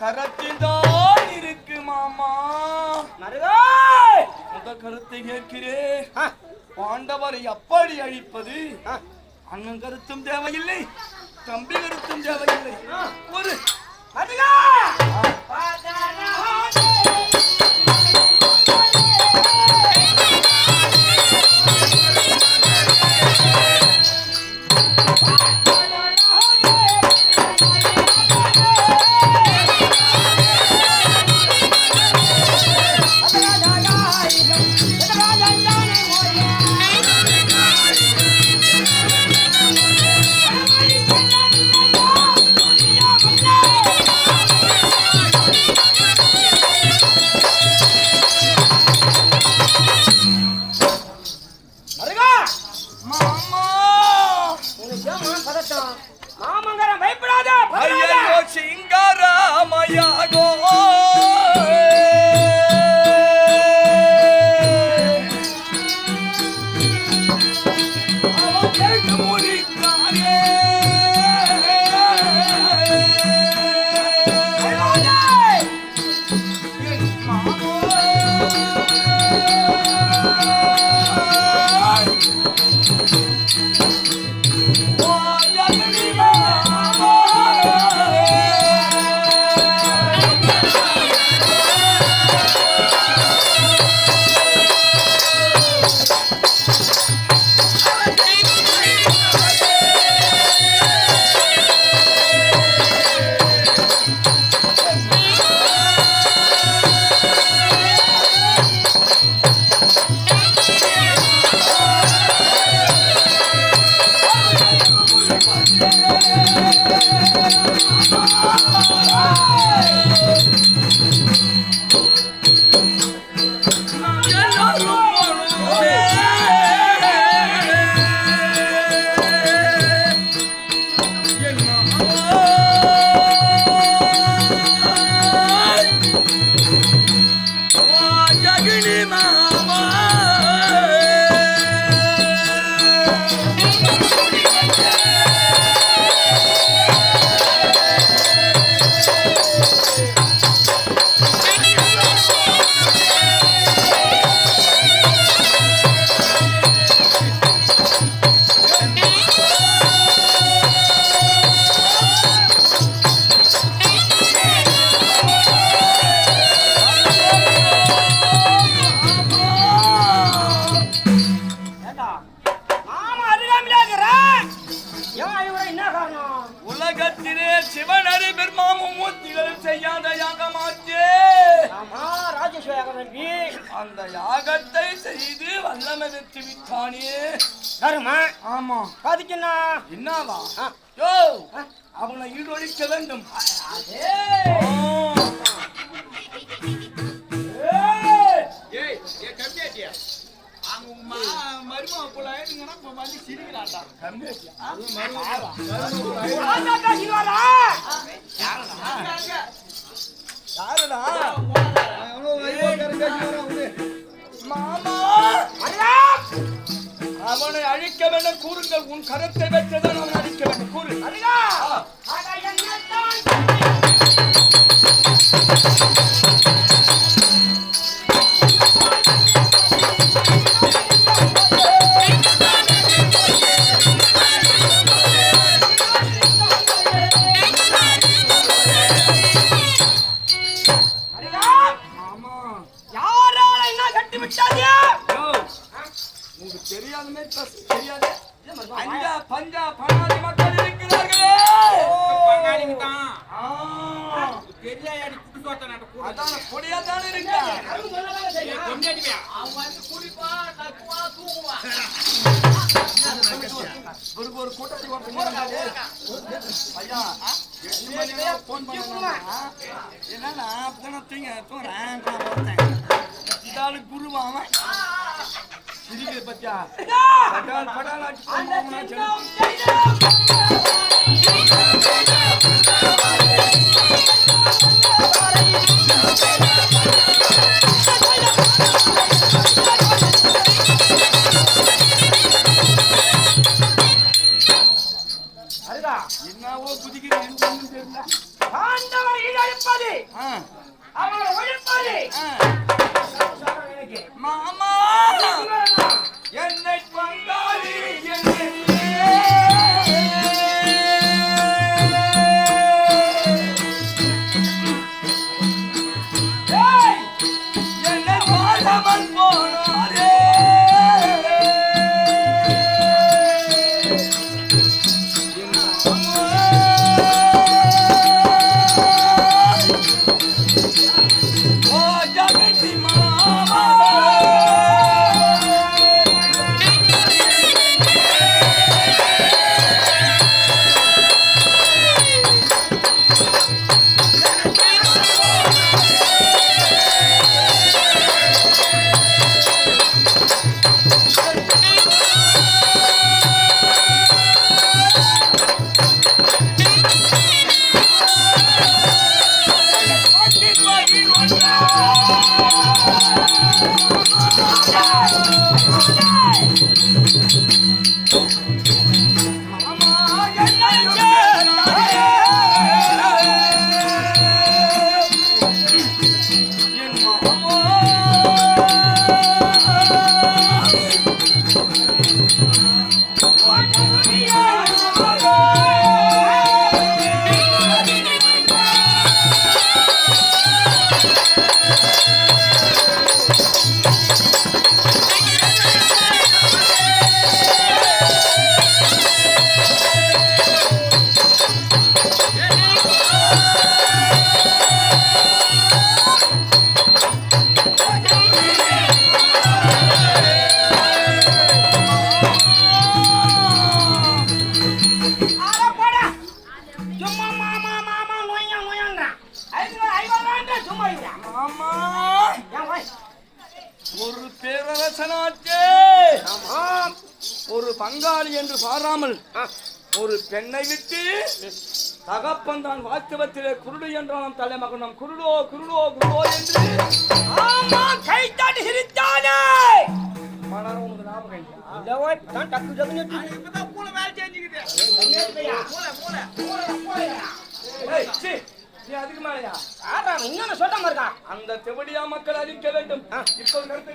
கரத்தில் தான் இருக்கு மாமா. மருகா முத கருத்தை கேட்கிறேன். பாண்டவரை எப்படி அழிப்பது? அண்ணன் கருத்தும் தேவையில்லை, தம்பி கருத்தும் தேவையில்லை. ஒரு மருகா மாமங்கரம் பயப்படாத. ஐயோ சிங்காராமயாகோ உலகத்திலே சிவனரி பெருமாமும் மூர்த்திகளும் செய்யாத யாகமாச்சே. அந்த யாகத்தை செய்து வல்லமெடுத்து விட்டானே தருமா. ஆமா, அதுக்கு என்னவா? யோ, அவனை ஈடொழிக்க வேண்டும். அவனை அழிக்க வேண்டும் கூறுங்கள். உன் கருத்தை பெற்றதான் அவனை அழிக்க வேண்டும் கூறு. தெரியாதுமே தெரியாது. அஞ்சா பஞ்சா பணாதி மக்கள் இருக்கிறார்களே. அதான் கொடியாதான் இருக்கிறான். ஒரு கூட்டத்தை ஐயா போன் பண்ண என்னன்னா அப்பதான் தூங்குறேன். இதாலும் குருவாமன் சிரிக்கிற பத்தியா பட்டால் பட்டால் என்னவோ குதிக்கிறேன். பாண்டவரை அழிப்பது மாமா என்னை பங்காளி என்னை வாழாமல் போனாரே ஒரு பேரரசனாச்சே ஒரு பங்காளி என்று பாராமல் ஒரு பெண்ணை விட்டு தகப்பன் தான் வாஸ்தவத்திலே குருடு என்றாலும் தலைமகனம் குருடோ குருடோ குருடோ என்று கை தாட்டி சிரித்தானே மலரும் உனக்கு ஞாபகம் நீ அதுக்கு மேலையா இன்னொன்னு சொல்லாம இருக்கா அந்த செவடியா மக்கள் அழிக்க வேண்டும் இப்போ கருத்தை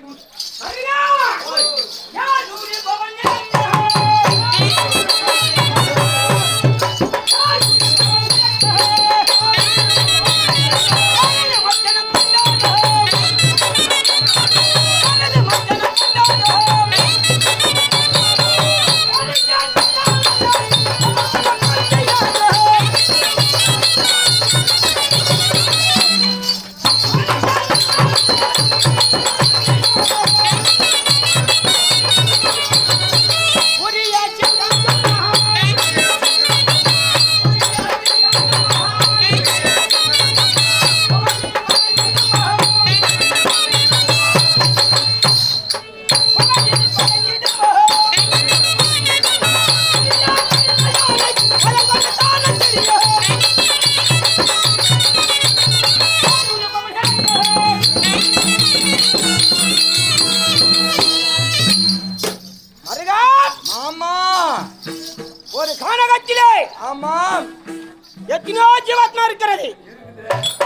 எத்தனையோ ஜீவாத்மா இருக்கிறது.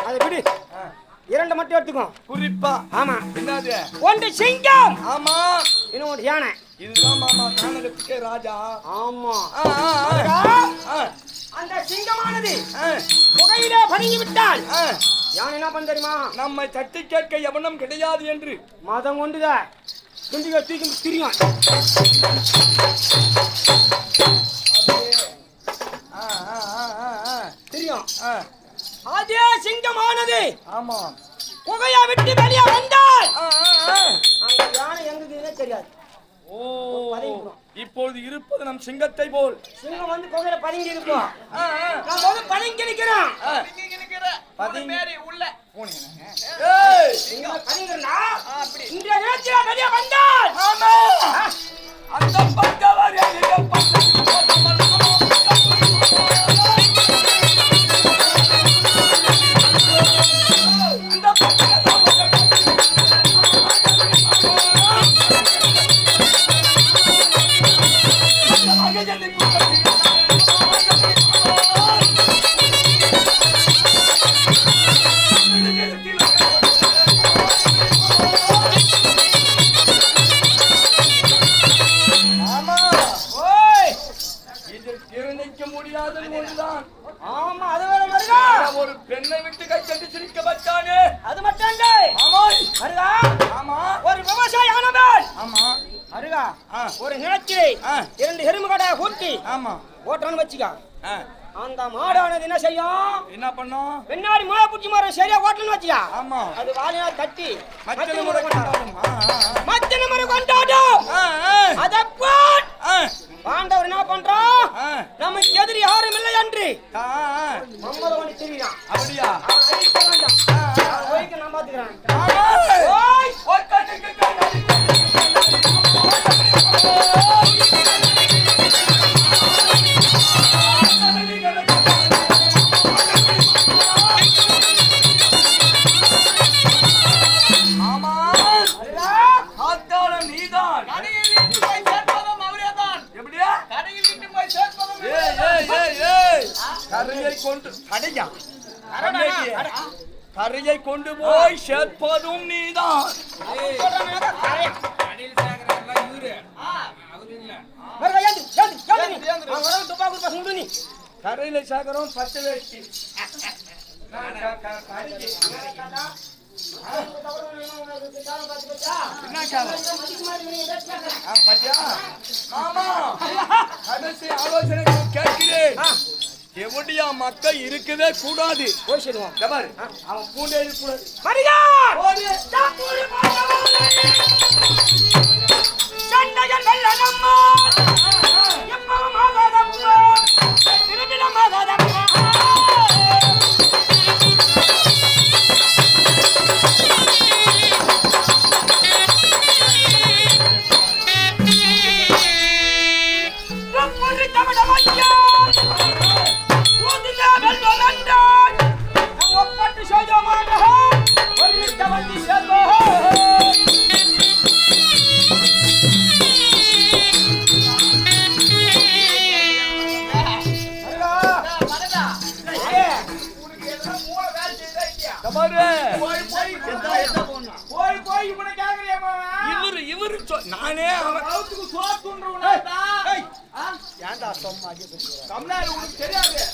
அதை விடு, இரண்டு மட்டும் எடுத்துக்கோ. குறிப்பா ஆமா, என்னது? ஒன்று சிங்கம், ஆமா, இன்னொன்று யானை. இதுதான் மாமா கானகத்துக்கே ராஜா. ஆமா, அந்த சிங்கமானது புகையிலே பதுங்கி விட்டால் யானை என்ன பண்ண தெரியுமா? நம்மை தட்டி கேட்க எவனும் கிடையாது என்று மதம் கொண்டுதான் துண்டிக தூக்கி திரியும். தெரியும். அதே சிங்கமானது ஆமா புகையா விட்டு வெளியே வந்தால் அந்த யானை எங்குதுன்னே தெரியாது. ஓ, இப்பொழுது இருப்பது நம் சிங்கத்தை போல். சிங்கம் வந்து புகையில பதுங்கி இருக்கும். நான் போது பதுங்கி நிக்கிறோம். பதுங்கி உள்ள இந்த நேரத்தில் வெளியே வந்தால் அந்த பட்டவர் ஆமா. ஓட்டுறான்னு வச்சுக்க. ஆ. அந்த மாடானது என்ன செய்யும்? என்ன பண்ணும்? பின்னாடி மாய புடிச்சு மாற சரியா ஓட்டணும்னு வச்சுக்க. ஆமா. அது வாலியா தட்டி மச்சன முறை கொண்டாடும். மச்சன முறை கொண்டாடும். அதப்போல் பாண்டவர் என்ன பண்றான்? நமக்கு எதிரி யாரும் இல்லை என்று மம்மரவனி தெரியுறான். அப்படியா? அடிக்க வேண்டாம். ஓய்க்கு நான் பாத்துக்கிறேன். ஓய் ஓய் கரையை கொண்டு போய் சேர்ப்பதும் நீதான். கரையில சேகரம் பச்சை வேஷ்டி. ஆலோசனை கேட்கிறேன். எவடியா மக்கள் இருக்கவே கூடாது. அவன் பூண்டே கூடாது. நானே தெரியாது.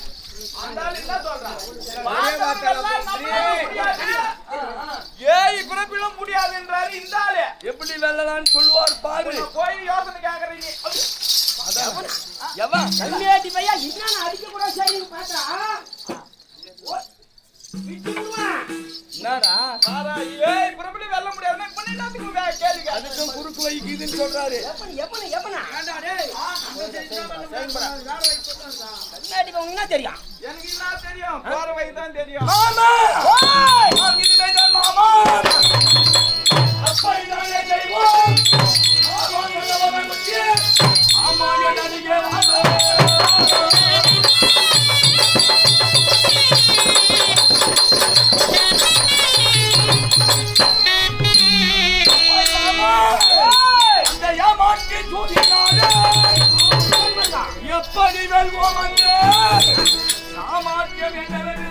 முடியாது என்றாரு. இந்த ஆளு எப்படி வெல்லலான்னு சொல்லுவார் பாரு. போய் யோசனை கேக்குறீங்க. அடிக்க கூட சரி பார்த்தா வெல்ல முடியாது. அதுக்கும் குறுக்கு வைக்குதுன்னு சொல்றாரு. தெரியும் எனக்கு என்ன தெரியும்? போற வயதான் தெரியும். எப்படி வெல்வோம் என்று சாமாத்தியம் என்னவென்று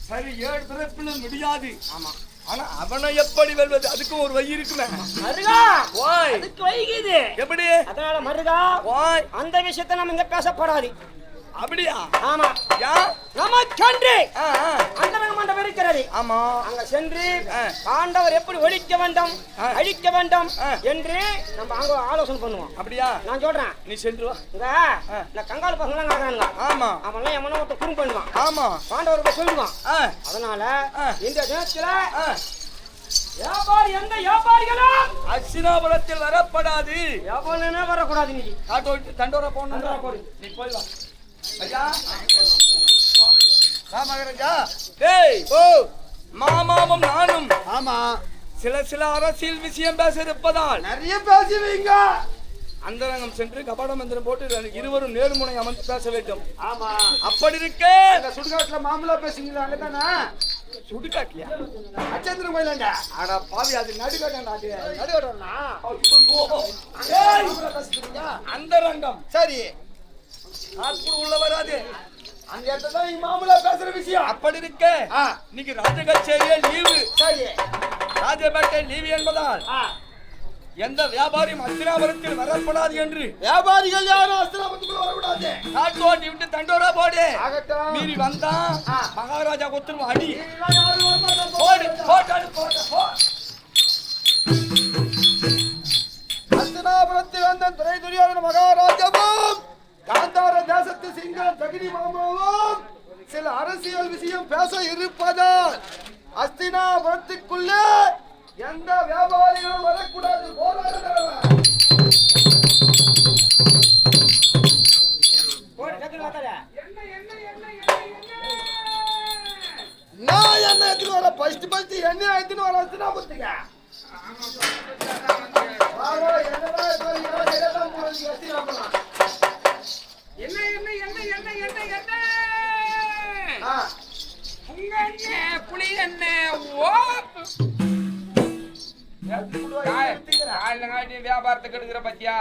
சரி, 7 பிறப்பில் முடியாது. ஆமா, ஆனா அவனை எப்படி வெல்வது? அதுக்கு ஒரு வழி இருக்குமே. அதுக்கு வைக்குது. எப்படி? அதனால மருகா அந்த விஷயத்தை நம்ம இங்க பேசப்படாது. அப்படியா? ஆமா. யா நம்ம சென்று அந்த மண்டபம் இருக்கிறது. ஆமா, அங்க சென்று பாண்டவர் எப்படி ஒழிக்க வேண்டும், அழிக்க வேண்டும் என்று நம்ம அங்க ஆலோசனை பண்ணுவோம். அப்படியா? நான் சொல்றேன், நீ சென்று வா. இந்த கங்கால பசங்க எல்லாம் நடக்கானுங்க. ஆமா, அவன் எவனோ ஒருத்தர் குறும் பண்ணுவான். ஆமா, பாண்டவருக்கு சொல்லுவான். அதனால இந்த தினத்துல எந்த வியாபாரிகளும் அச்சினாபுரத்தில் வரப்படாது. எவனே வரக்கூடாது. நீ தண்டோரா போன நீ போய் வா. ஐயா மகாராஜா, டேய் மாமாவும் நானும் ஆமா சில அரசியல் விஷயம் பேச இருப்பதால் நிறைய பேசுவீங்க. அந்தரங்கம் சென்று கபாட மந்திரம் போட்டு இருவரும் நேர்முனை அமர்ந்து பேச வேண்டும். ஆமா, அப்படி இருக்க சுடுகாட்டுல மாமூலா பேசுங்களா? அங்கதானே சுடுகாட்லையா? அச்சந்திரம் கோயிலாங்க. ஆனா பாவி, அது நடுகாட்டா? அந்தரங்கம் சரி, உள்ள வராது. அந்த இடத்துல மாமூலா பேசுற விஷயம். அப்படி இருக்க இன்னைக்கு ராஜ கச்சேரியே லீவு. சரி, ராஜபேட்டை லீவு என்பதால் எந்த வியாபாரியும் அஸ்தினாபுரத்தில் வரக்கூடாது என்று வியாபாரிகள் யாரும் அஸ்தினாபுரத்துக்குள்ள வரக்கூடாது. காட்டு ஓட்டி விட்டு தண்டோரா போடு. ஆகட்டும். மீறி வந்தா மகாராஜா கொத்துரும் அடி. இதெல்லாம் யாரும் வரமாட்டாங்க. போடு போட்டாடு போட்ட போ. அஸ்தினாபுரத்தில் வந்த துறை துரியோதன மகாராஜாவும் காந்தார தேசத்து சிங்க தகிரி மாமாவும் சில அரசியல் விஷயம் பேச இருப்பதால் அஸ்தினாபுரத்துக்குள்ளே எந்த வியாபாரிகளும் வரக்கூடாது. நான் என்ன எடுத்துன்னு வர ஃபர்ஸ்ட் என்ன எடுத்துன்னு வர அஸ்தினாபுரத்துக்கு வியாபாரத்துக்கு எடுக்கிற பத்தியா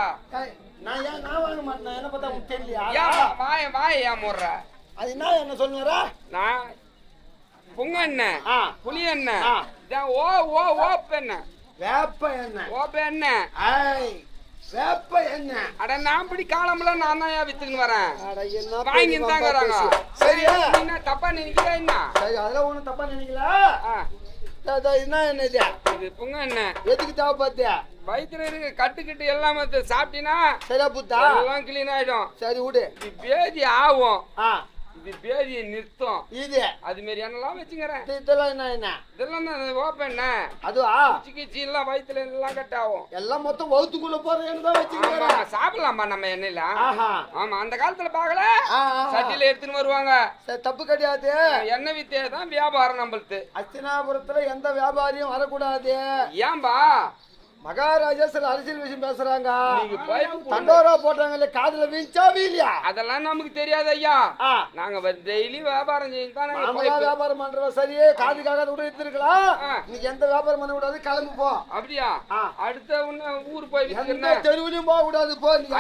நான் வாங்க மாட்டேன். என்ன பார்த்தா உனக்கு தெரியலையா? ஏன் முடுற அது என்ன சொல்லுவாரா? நான் புங்க என்ன புளி என்ன ஓ ஓ ஓப்ப என்ன வேப்ப எண்ணெய். ஓப்ப என்ன வேப்ப எண்ணெய். அட நான் இப்படி காலம்ல நான் தான் வித்துக்குன்னு வரேன். வாங்கி வாங்கி தாங்கறாங்க. சரியா? என்ன தப்பா நினைக்கிறா என்ன? சரி அதெல்லாம் ஒண்ணும் தப்பா நினைக்கல. என்ன என்ன இது புங்க என்ன எதுக்கு தேவைப்படுது? வயிற்றுல இருக்கு கட்டுக்கிட்டு எல்லாம் சாப்பிட்டீங்கன்னா சரியா புத்தா எல்லாம் கிளீன் ஆயிடும். சரி விடு. இது பேதி ஆகும். இது பேதியை நிறுத்தும். இது அது மாரி என்னெல்லாம் வச்சுக்கிறேன். இதெல்லாம் என்ன இதெல்லாம் ஓப்பன் என்ன அதுவா சிக்கிச்சி எல்லாம் வயிற்றுல எல்லாம் கட் ஆகும். எல்லாம் மொத்தம் வகுத்துக்குள்ள போறேன்னு தான் வச்சுக்கிறேன். சாப்பிடலாமா நம்ம எண்ணெயில? ஆஹா ஆமா அந்த காலத்துல பாக்கல சட்டியில எடுத்துன்னு வருவாங்க. தப்பு கிடையாது. எண்ணெய் வித்தே தான் வியாபாரம் நம்மளுக்கு. அஸ்தினாபுரத்துல எந்த வியாபாரியும் வரக்கூடாது. ஏன்பா மகாராஜா சில அரசியல் விஷயம் பேசுறாங்க. நீங்க போய் தண்டோரா போட்டாங்கல்ல காதுல வீஞ்சா வீலியா? அதெல்லாம் நமக்கு தெரியாது ஐயா. நாங்க டெய்லி வியாபாரம் செய்து தான் வியாபாரம் பண்றோம். சரி காதுக்காக கூட எடுத்துருக்கலாம். நீங்க எந்த வியாபாரம் பண்ண கூடாது. கிளம்பு போ. அப்படியா? அடுத்த ஊர் போய் தெருவிலையும் போக கூடாது. போ நீங்க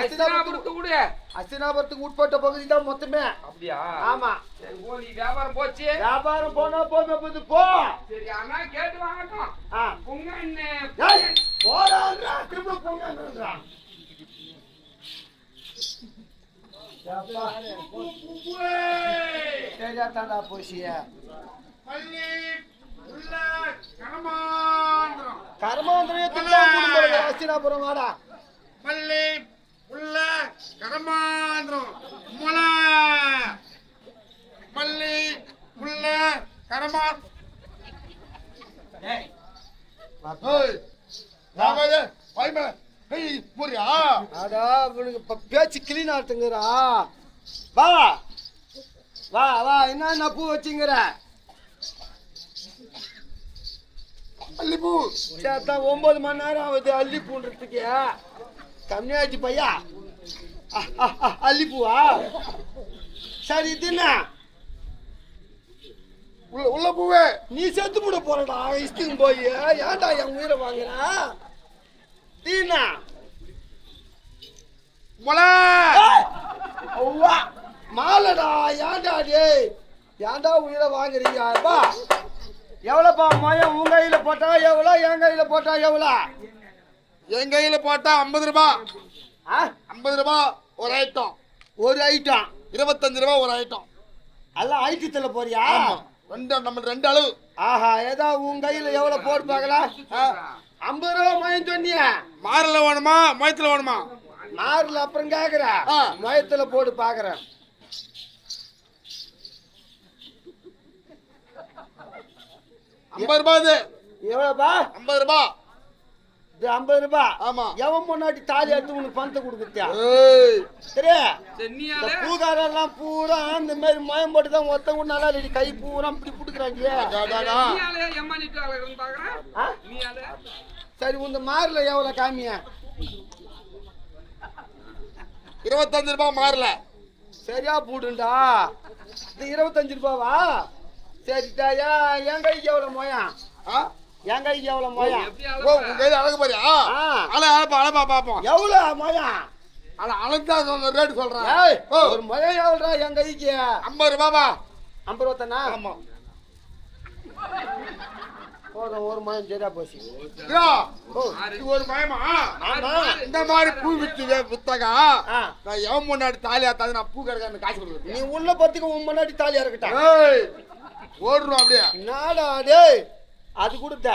அஸ்தினாபுரத்துக்கு உட்பட்ட பகுதி தான் மொத்தமே. அப்படியா? ஆமா. நீ வியாபாரம் போச்சு. வியாபாரம் போனா போங்க போ. சரி அண்ணா கேட்டு வாங்கட்டும். பொங்க என்ன போறான்றா திரும்ப பொங்கன்றா. சரியா தாண்டா போசியா. பள்ளி உள்ள கர்மாந்திரம். கர்மாந்திரத்துக்கு அஸ்தினாபுரம் வாடா. பள்ளி உள்ள கர்மாந்திரம். முளை பள்ளி உள்ள கர்மா. பேச்சு கிளீன் ஆட்டுங்கிறா. வா வா வா என்ன பூ வச்சுங்கிற? அல்லிப்பூ. 9 மணி நேரம் ஆகுது அல்லிப்பூன்றதுக்கு. கம்மியாச்சு பையா. அல்லிப்பூவா? சரி இது என்ன உள்ள பூவே? நீ செத்து போட போறடா இஷ்டம் போய். ஏன்டா என் உயிரை வாங்குற? தீனா முளை மாலடா. ஏன்டா டேய் ஏன்டா உயிரை வாங்குறீங்க? எவ்வளோப்பா மயம்? உங்க கையில போட்டா எவ்வளோ? என் கையில போட்டா எவ்வளோ? என் கையில போட்டா 50 ரூபாய். 50 ரூபாய் ஒரு ஐட்டம். ஒரு ஐட்டம் 25 ரூபாய் ஒரு ஐட்டம். எல்லாம் ஐட்டத்துல போறியா? நம்ம 2 அளவு. ஆஹா ஏதா உன் கையில எவ்வளவு போட்டு பாக்கலாம்? 50 ரூபாய் மயம் சொன்னிய. மாறல வேணுமா மயத்துல வேணுமா? மாறல அப்புறம் கேக்குற. மயத்துல போட்டு பாக்குறேன். ரூபாய். எவ்வளவுப்பா? 50 ரூபாய். 50 ரூபாய். ஆமா. எவன் முன்னாடி தாலி எடுத்து உனக்கு பணத்தை கொடுக்குறியா? இந்த பூகாரெல்லாம் பூரா இந்த மாதிரி மயம் போட்டு தான் ஒருத்தன் கூட நல்லா இல்லடி. கை பூரா இப்படி புடுக்குறாங்க. சரி உங்க மாறல எவ்வளவு காமியா? 25 ரூபாய் மாறல. சரியா போடுண்டா. இது 25 ரூபாவா? சரிட்டாயா. என் கைக்கு எவ்வளவு மோயம்? என் கைக்கு எவ்வளவு மோயம்? உங்க கையில அழகு பாரியா? அழப்பா பாப்போம். எவ்வளவு மோயம்? அழகா ரேட் சொல்றேன். ஒரு மோயம் எவ்வளோ என் கைக்கு? 50 ரூபாவா? 50 ரூபாய்னா? ஆமா. போதும் ஒரு மாயம் சரியா போச்சு. இதோ, இது ஒரு பயமா இந்த மாதிரி பூ வித்தகா நான் எவன் முன்னாடி தாலியா தாது நான் பூ கடைக்காரன் காசு கொடுக்குறேன். நீ உள்ள பத்துக்கு உன் முன்னாடி தாலியா இருக்கட்டா ஓடுறோம் அப்படியே நாடா டேய் அது கொடுத்த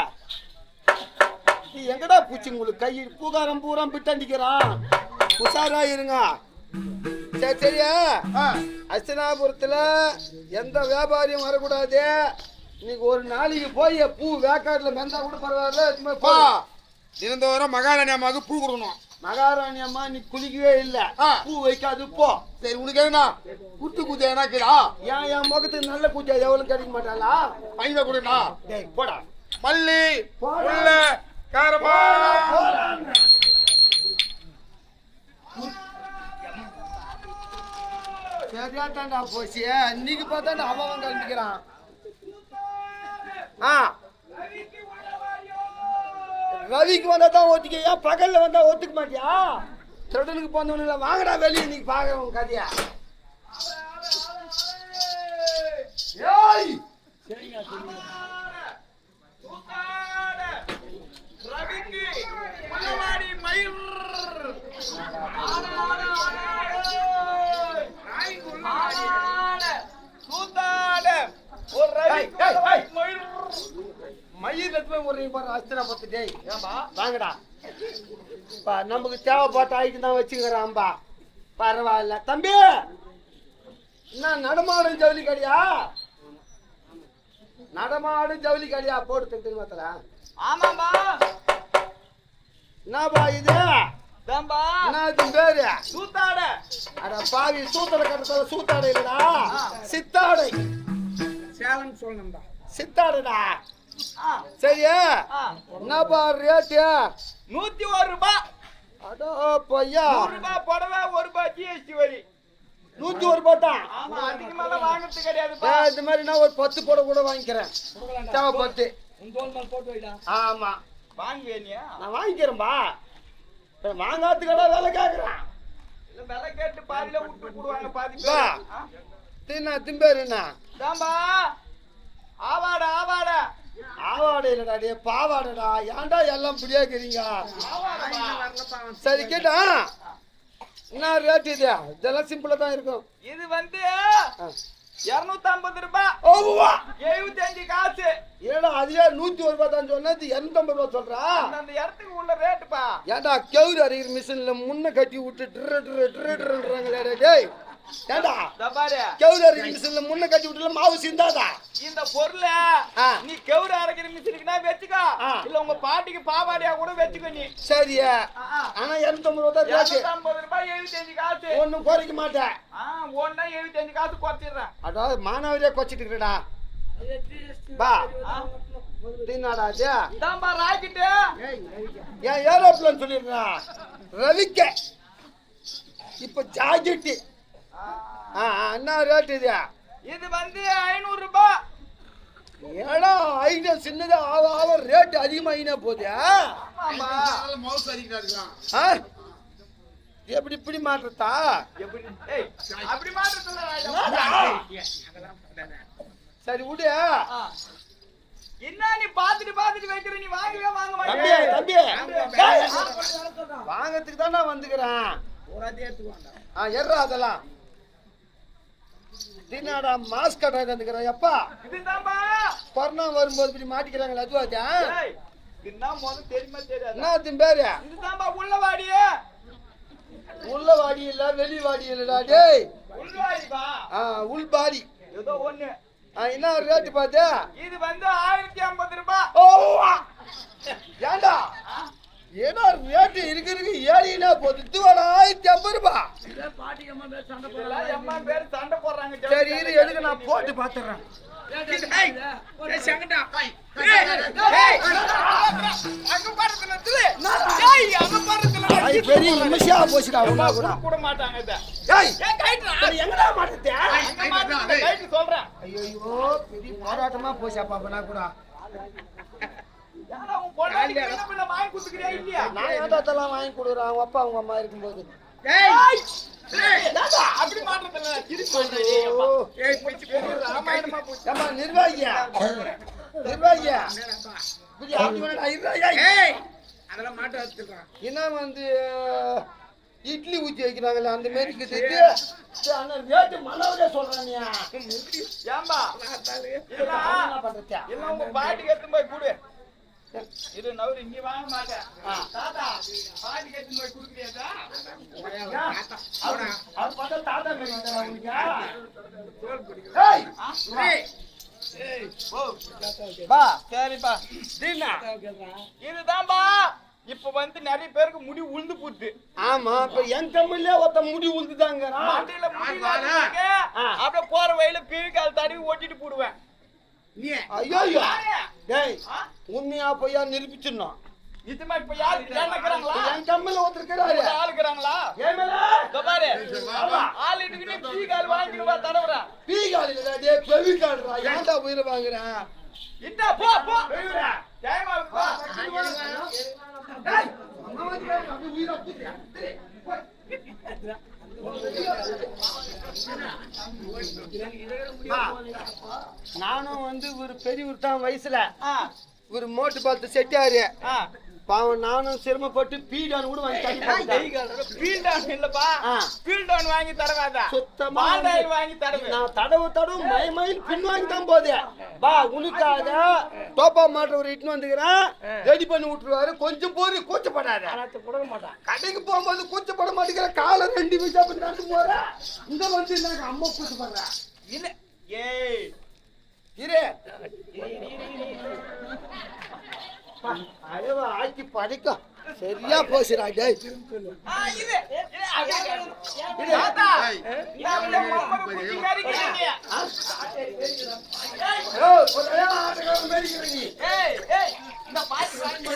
நீ எங்கடா பூச்சி உங்களுக்கு கை பூகாரம் பூரா பிட்டண்டிக்கிறான் உஷாரா இருங்க. சரி சரியா அஸ்தினாபுரத்துல எந்த வியாபாரியும் வரக்கூடாது. இன்னைக்கு ஒரு நாளைக்கு போய் பூ வேக்காட்டுல மெந்தா கூட பரவாயில்ல. தினந்தோறும் மகாராணி அம்மாவுக்கு பூ கொடுக்கணும். மகாராணி அம்மா நீ குளிக்கவே இல்ல பூ வைக்காது போ. சரி உனக்கு என்ன குத்து குத்து ஏனாக்குதா? என் முகத்துக்கு நல்ல பூஜை எவ்வளவு கிடைக்க மாட்டாளா? பையனை கொடுண்ணா. டேய் போடா மல்லி உள்ள காரமா சரியாட்டாண்டா போச்சு. இன்னைக்கு பார்த்தா அவன் கலந்துக்கிறான். ரவிக்கு வந்தா தான் ஒத்துக்க. ஏன் பகல்ல வந்தா ஒத்துக்க மாட்டியா? திருடனுக்கு போனவனுல வாங்கடா வெளியே இன்னைக்கு பாக்குறவங்க கதையா. வாங்கடா நமக்கு தேவைப்பட்ட ஆயிட்டு தான் வச்சுக்கிறான்பா. பரவாயில்ல தம்பி. என்ன நடமாடும் ஜவுளி கடியா? நடமாடும் ஜவுளி கடியா போட்டு தெரிஞ்சு மாத்தல. ஆமாம்பா. என்னப்பா இது? தாம்பா. என்ன இது பேரு? சூத்தாடை. அட பாவி சூத்தடை கட்டத்தால சூத்தாடை இல்லடா சித்தாடை. சேலன் சொல்லணும்பா. சித்தாடைடா. சரியா? என்னப்பா ரேட்டு? 101 ரூபாய். அடோ பையா 100 ரூபாய் புடவை 1 ரூபாய் ஜிஎஸ்டி வரி. 101 ரூபாய் தான். ஆமா அதுக்கு மேல வாங்குறது கிடையாதுப்பா. இந்த மாதிரி நான் ஒரு 10 போட கூட வாங்கிக்கிறேன். தேவை 10. போட்டு வைடா. ஆமா வாங்குவேனியா? நான் வாங்கிக்கிறேன்பா. வாங்காத்துக்கடா வேலை கேட்கறான். இல்ல விலை கேட்டு பாதியில விட்டு போடுவாங்க பாதி வா. பேர். தின்னா திம்பேரு என்ன? தாம்பா. ஆவாடா ஆவாடா. ஆவாடை இல்லடா டே பாவாடடா. ஏன்டா எல்லாம் பிடியாக்கிறீங்க? சரி கேட்டா என்ன ரேட் இது? இதெல்லாம் சிம்பிளா தான் இருக்கும். இது வந்து 250 ரூபாய். ஓவா 75 காசு. ஏடா அதுவே 101 ரூபாய் தான் சொன்னா இது 250 ரூபாய் சொல்றா? அந்த இடத்துக்கு உள்ள ரேட்டுப்பா. ஏன்டா கவுரு அரைக்கிற மிஷின்ல முன்ன கட்டி விட்டு ட்ரன்றாங்களே டேய். ஏண்டா தபாரு கவுரு அரைக்கிற மிஷின்ல முன்ன கட்டி விட்டுல மாவு சிந்தாதா? இந்த பொருளை நீ கவுரு அரைக்கிற மிஷினுக்குனா வெச்சுக்கோ. இல்ல உங்க பாட்டிக்கு பாவாடியா கூட வெச்சுக்கோ நீ. சரியா? ஆனா 250 ரூபாய் தான் ரேட். 250 ரூபாய் 75 காசு. ஒண்ணும் குறைக்க மாட்டேன். ஒண்ணா 75 காசு குறைச்சிடுறேன். அதாவது மானவரியா குறைச்சிட்டு இருக்கடா. பா தின்னாடா ஜே. தாம்பா ராக்கெட். ஏன் ஏரோப்ளேன் சொல்லிடுறா? ரவிக்க இப்ப ஜாக்கெட். என்ன ரேட் இது? இது வந்து 500 ரூபாய். ஏடா ஐட்டம் சின்னதா ஆவ ரேட் அதிகமாயினா போதே. ஆமா மவுஸ் அடிக்கிறான். எப்படி இப்படி மாற்றத்தா? எப்படி ஏய் அப்படி மாற்றத்துல சரி விடு. என்ன நீ பாத்துட்டு வைக்கிற நீ வாங்கவே வாங்க தம்பி மாட்டே. தம்பி வாங்கறதுக்கு தான் நான் வந்துக்கிறேன். எர்றா அதெல்லாம் தின்னாடா மாஸ்க் கட்ட வந்துக்கிறேன். எப்பா இதுதான்பா கொரோனா வரும்போது இப்படி மாட்டிக்கிறாங்களே அதுவாச்சா? ஏய் இதுனா மொத தெரியுமா தெரியாது? என்ன திம்பேரு? இதுதான்பா உள்ளவாடியே. உள்ள வாடி இல்ல வெளி வாடி இல்லடா டேய். உள்ளவாடிப்பா. உள் பாடி ஏதோ ஒண்ணு. என்ன ரேட் பாத்து? இது வந்து 1050 ரூபாய். ஓவா ஏண்டா ஏடா ரேட் இருக்கு ஏறினா போது இதுவாடா 1050 ரூபாய். இதெல்லாம் எம்மா பேர் சண்டை போடுறாங்க. சரி இரு எதுக்கு நான் போட்டு பாத்துறேன். பெரிய நிமிஷா போச்சுடா உன்னா கூட கூட மாட்டாங்க இத. ஏய் ஏய் கைட்றா. எங்கடா மாட்டதே? கைட்டு சொல்றேன். ஐயோ பெரிய போராட்டமா போச்சாப்பா பண்ணா கூட. யாரா உன் பொண்டாட்டிக்கு என்ன பண்ண வாங்கி குடுக்குறியா இல்லையா? நான் ஏதாத்தெல்லாம் வாங்கி கொடுக்குறேன் அவங்க அப்பா அவங்க அம்மா இருக்கும்போது. ஏய் ஏடா அப்படி மாட்டறதுல திருப்பி சொல்றே. ஏய் பிச்சு பெரிய ராமாயணமா போச்சு. ஏமா நிர்வாகியா இருவாய்யா இப்படி அப்படி வேணா இருவாய்யா அதெல்லாம் மாட்ட வச்சுக்கலாம். என்ன வந்து இட்லி ஊற்றி வைக்கிறாங்கல்ல அந்த மாரி இருக்குது. அண்ணா ரேட்டு மனவரே சொல்றானியா ஏம்பா என்ன பண்றதா எல்லாம் உங்க பாட்டிக்கு எடுத்து போய் கொடு. இது நவரு இங்க வாங்க மாட்டேன். தாத்தா பாட்டிக்கு எடுத்து போய் குடுக்குறியாடா? அது பார்த்தா தாத்தா பேர் வந்துடுறாங்க பா சரிப்பா இதுதான்பா இப்ப வந்து நிறைய பேருக்கு முடி உளுந்து போகுது. ஆமா இப்ப என் கம்மிலே ஒருத்த முடி உழுந்துதாங்க மாட்டில முடி அப்படியே போற வழியில பீழ்கால் தடவி ஓட்டிட்டு போடுவேன். ஐயோ டேய் உண்மையா பொய்யா நிரூபிச்சிடணும். இதுமா இப்ப யாரு கேக்குறாங்களா? என் கம்மில ஒருத்தர் இருக்கிறாரு ஆளுக்குறாங்களா? ஏன் மேல பாரு ஆள் இட்டுக்கிட்டு பீழ்கால் வாங்கிடுவா தடவுறா. பீகால் இல்ல டேய் பெவிகால்ரா ஏன்டா உயிரை வாங்குறேன் இட்டா போ போ டைம் ஆகுது. டேய் அம்மா வந்து அப்படியே உயிரை புடியா நானும் வந்து ஒரு பெரியவர் தான் வயசுல ஒரு மோட்டு பார்த்து செட்டாரு பாவம் நானும் சிரமப்பட்டு பீடான் கூட வாங்கி பீல்டான் இல்லப்பா பீல்டான் வாங்கி தரவாதா சுத்தமா வாங்கி தரவே நான் தடவு மயில் பின் வாங்கி தான் போதே பா உனக்காக டோப்பா மாட்ட ஒரு இட்டுன்னு வந்துக்கிறேன் ரெடி பண்ணி விட்டுருவாரு கொஞ்சம் போது கூச்சப்படாத கடைக்கு போகும்போது கூச்சப்பட மாட்டேங்கிற காலை 2 வயசா அப்படி நடந்து போற இங்க வந்து நாங்க அம்மா கூச்சப்படுறேன் இல்ல ஏய் இரு அழவா ஆக்கி படிக்கும் சரியா போச்சுடா டேய் இது தாத்தா நான் மம்மர குட்டி கறிக்கிறீங்க. ஏய் போடா ஆட்டக்கார மேரிக்கிறீ நீ ஏய் ஏய் இந்த பாட்டி வாங்கி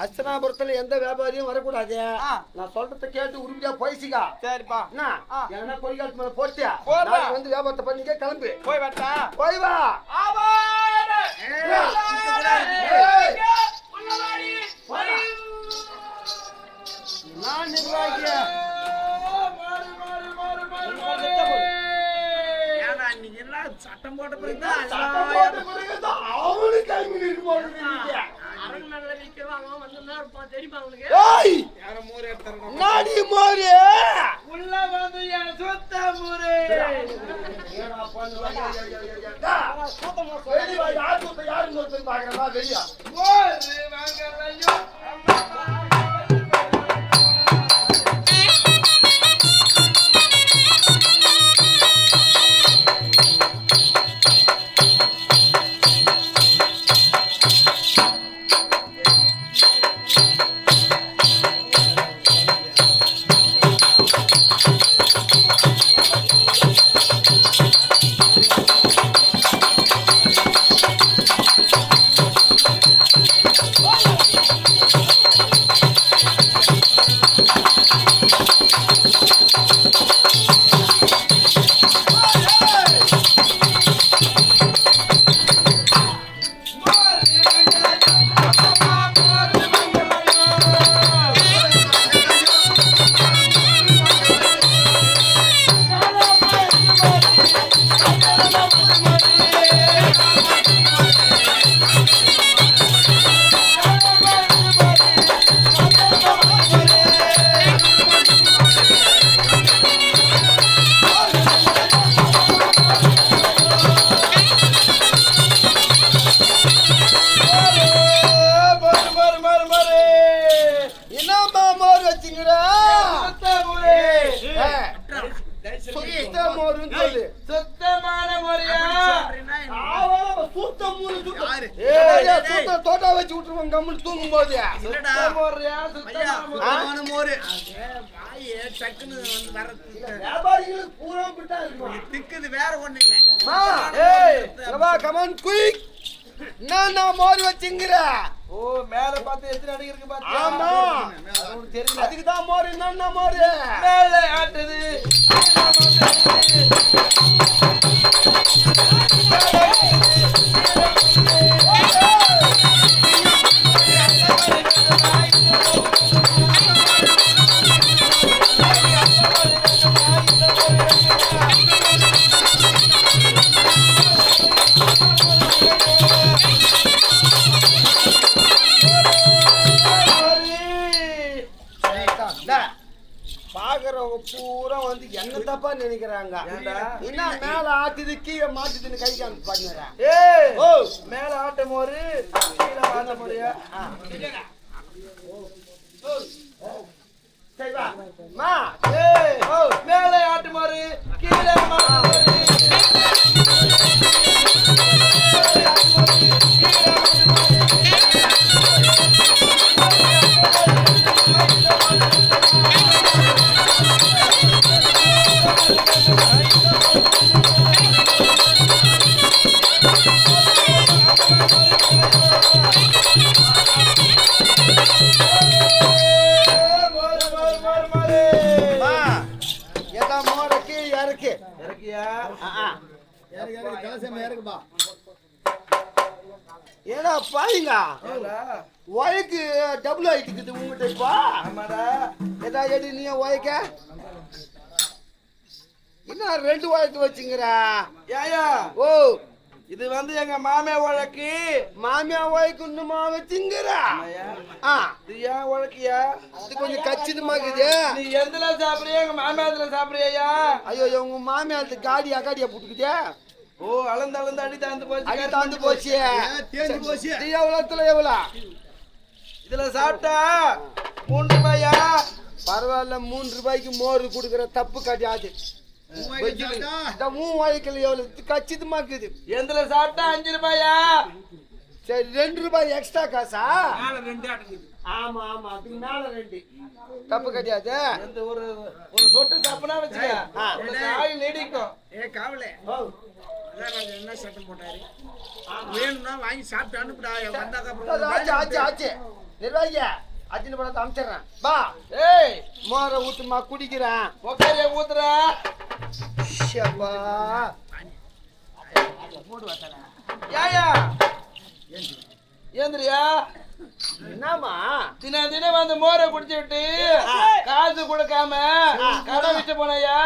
அச்சனாபுரத்துல எந்த வியாபாரியும் வரக்கூடாது. நான் சொல்றத கேட்டு உருப்படியா போயிசிக்கா. சரிப்பா என்ன கொடிகாலத்து மேல போட்டியா வந்து வியாபாரத்தை பண்ணிக்க கிளம்பு போய் வரட்டா போய் வா நான் நிர்வாகியா சட்டம் போட்ட பிறகுதான் அவனுக்கு கைமி இருக்கு போடுறீங்க நாடி மோரு உள்ள வந்து என் சுத்த முறை வெளியா யார் சுத்த யாருன்னு பாக்குறா வெளியா தோட்டா வச்சு விட்டுருவாங்க கம்முன்னு தூங்கும் போது வியாபாரிகளுக்கு பூரா விட்டா திக்குது வேற ஒண்ணு இல்ல கமான் குயிக் நான் மோர் வச்சுங்கிற ஓ மேல பார்த்து எத்தனை அடி இருக்கு பாத்து ஆமா தெரியல அதுக்கு தான் மோர் என்ன மோர் மேல ஆட்டுது பூரா வந்து என்ன தப்பா நினைக்கிறாங்க. என்ன மேல ஆட்டுது கீழே மாட்டுதுன்னு கை காமிச்சு பண்ணுறேன். ஏய் ஓ மேல ஆட்டம் ஒரு கீழே ஆட்டம் போறியா? சரி வா மா. ஏய் மேல ஆட்டம் ஒரு கீழே மாட்டம் ஒரு. ஏடா பாருங்க ஒயக்கு டபுள் ஆயிட்டுக்குது உங்ககிட்ட இப்போ. ஏதா எடி நீ ஒயக்க என்ன 2 ஒயக்கு வச்சுங்கிறா? ஏயா ஓ இது வந்து எங்க மாமியா வழக்கு. மாமியா ஒயக்கு இன்னுமா வச்சுங்கிறா? இது ஏன் வழக்கியா? இது கொஞ்சம் கச்சிதமாக்குது. நீ எதுல சாப்பிடுறியா? எங்க மாமியாத்துல சாப்பிடுறியா? ஐயோ உங்க மாமியாத்து காடி அகாடியா புட்டுக்குதே. ஓ அளந்து அளந்து அடி தாந்து போச்சு. அடி தாந்து போச்சு. தேஞ்சு போச்சு. இது எவ்வளோத்துல எவ்வளோ? இதுல சாப்பிட்டா 3 ரூபாயா? பரவாயில்ல 3 ரூபாய்க்கு மோர் கொடுக்குற தப்பு கிடையாது. இந்த 3 வாய்க்கல எவ்வளவு கச்சிதமாக்குது. எதுல சாப்பிட்டா 5 ரூபாயா? சரி 2 ரூபாய் எக்ஸ்ட்ரா காசா? ஆமா ஆமா அதுக்கு மேல 2 தப்பு கிடையாது. இந்த ஒரு சொட்டு சாப்பினா வச்சுக்க ஆயில் நீடிக்கும். காவலே என்ன சட்டம் போட்டாரு? வேணும்னா வாங்கி சாப்பிட்டு அனுப்புடா. ஆச்சு நிர்வாகியா அஜின படத்தை அமிச்சிடுறேன். பா ஏய் மோரை ஊத்துமா குடிக்கிறேன். உக்காரிய ஊத்துற. ஏயா ஏந்திரியா? என்னமா தினம் வந்து மோரை குடிச்சு விட்டு காசு கொடுக்காம கடை விட்டு போனையா?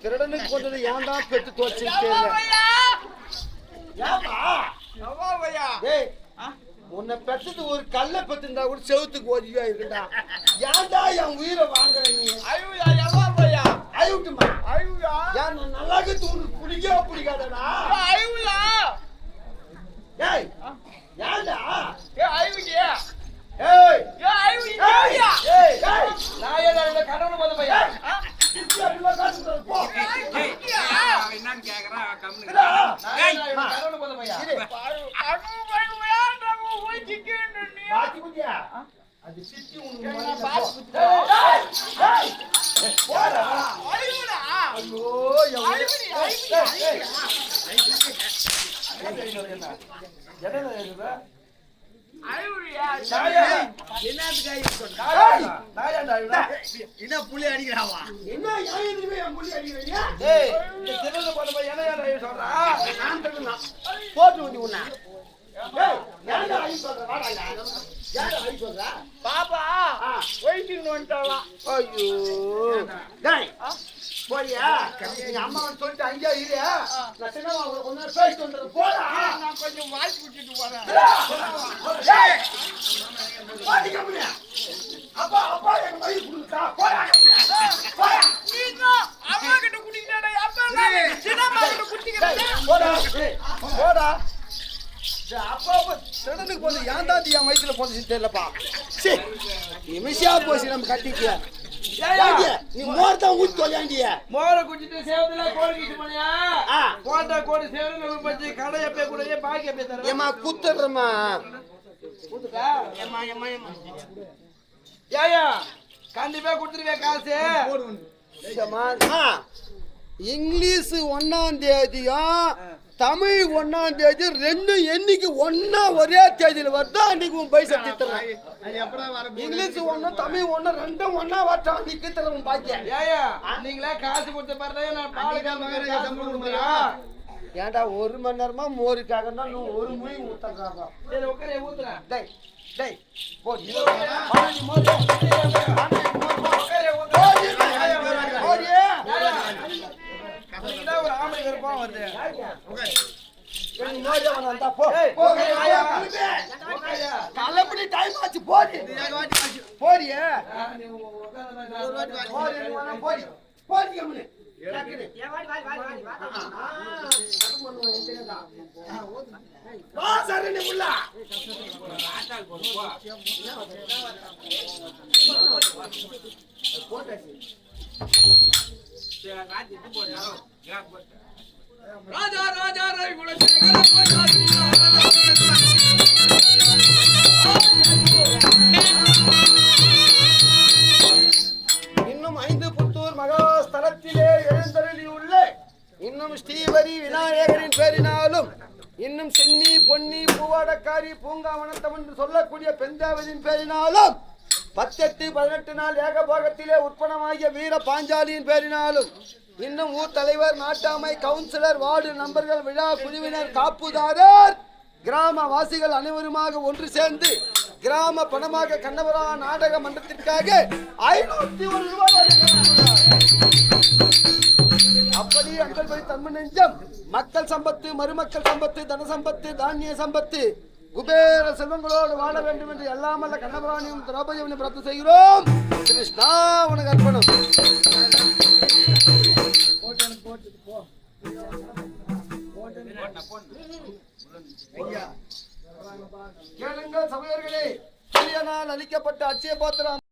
திருடனுக்கு போட்டது ஏன்டா பெட்டு தோச்சு உன்னை பெற்றது ஒரு கல்ல பெத்துண்டா கூட செவுத்துக்கு ஓதியா இருக்குடா. ஏன்டா என் உயிரை வாங்குற நீ? அழுட்டுமா ஏன் நல்லா உனக்கு பிடிக்கவே பிடிக்காதடா. ஏய் ஏன்டா கடவுள் போது பையா என்னன்னு கேக்குறான் கம்முனு. கடவுள் போது பையா அது சித்தி என்ன புள்ளி அடிக்கிறாவா? என்ன புள்ளி அடிக்கிறீங்க? போட்டு வந்து உன்ன பாப்பா வயிற்றுக்கு வந்துட்டாலாம். ஐயோ போறியா? எங்க அம்மா சொல்லிட்டு அங்கேயா இரு. நான் சின்னமா கொஞ்ச நேரம் பேசிட்டு வந்துடுறேன். போடா நான் கொஞ்சம் வாய்ப்பு விட்டுட்டு போறேன். அப்பா அப்பா எங்க மணி கொடுத்தா போடா நீங்க அம்மா கிட்ட குடிக்கடா. அப்பா சின்னம்மா கிட்ட குடிக்கறீங்க. போடா போடா. அப்பா திருடனுக்கு போது ஏன் தான் என் வயிற்றுல போந்துச்சு தெரியலப்பா. சரி நிமிஷா போச்சு நம்ம கட்டிக்கு. நீ மோர் தான் ஊத்தி தொலையாண்டிய. மோரை குடிச்சிட்டு சேவத்துல கோழி கிட்டு போனியா? போட்டா கோழி சேவல பத்தி கடை எப்பே கூடயே பாக்கி எப்பே தர. ஏமா குத்துறமா குத்துடா. ஏமா ஏமா ஏமா. ஏயா கண்டிப்பா குடுத்துருவே காசு. இங்கிலீஷ் 1ஆம் தேதியும் தமிழ் 1ஆம் தேதி 2 என்னைக்கு ஒன்னா ஒரே தேதியில வருதோ அன்னைக்கு உன் பைசா திட்டுறேன். இங்கிலீஷ் 1 தமிழ் 1 2 ஒன்னா வரட்டும் அன்னைக்கு திட்டுறேன் பாக்கிய. ஏயா நீங்களே காசு கொடுத்த பாருங்க. நான் பாலுக்காக ஏன்டா 1 மணி நேரமா மோருக்காக தான் நீ ஒரு மொழி ஊத்துறாங்க. சரி உட்காரே ஊத்துறேன். டேய் டேய் போடி பாதி மோர் போடி நீங்க ஒரு ஆம்பளை கருப்பா வருது. மோர் வந்தா போ போ. கிளம்பி டைம் ஆச்சு போடி போடியே போடி போடி கம்முனு சரி உள்ள ராஜா ராஜா ரவி குலசேகர இன்னும் 5 புத்தூர் மகாஸ்தலத்திலே எழுந்தருளியுள்ள இன்னும் ஸ்ரீவரி விநாயகரின் பேரினாலும் இன்னும் சென்னி பொன்னி பூவாடக்காரி பூங்காவனத்தம் என்று சொல்லக்கூடிய பெஞ்சாவதியின் பேரினாலும் 18 நாள் ஏகபோகத்திலே உற்பனமாகிய வீர பாஞ்சாலியின் பேரினாலும் இன்னும் ஊர் தலைவர் நாட்டாமை கவுன்சிலர் வார்டு நம்பர்கள் விழா குழுவினர் காப்புதாரர் கிராம வாசிகள் அனைவருமாக ஒன்று சேர்ந்து கிராம பணமாக கண்ணபுரா நாடக மன்றத்திற்காக 501 ரூபாய் அப்படி அங்கள் போய் தன்மை நெஞ்சம் மக்கள் சம்பத்து மருமக்கள் சம்பத்து தன சம்பத்து தானிய சம்பத்து குபேர செல்வங்களோடு வாழ வேண்டும் என்று எல்லாமல்ல கண்ணபுராணியும் திரௌபதியும் பிரார்த்தனை செய்கிறோம். கிருஷ்ணா உனக்கு அர்ப்பணம். கேளுங்கள் சபையர்களே, அளிக்கப்பட்ட அட்சய பாத்திரம்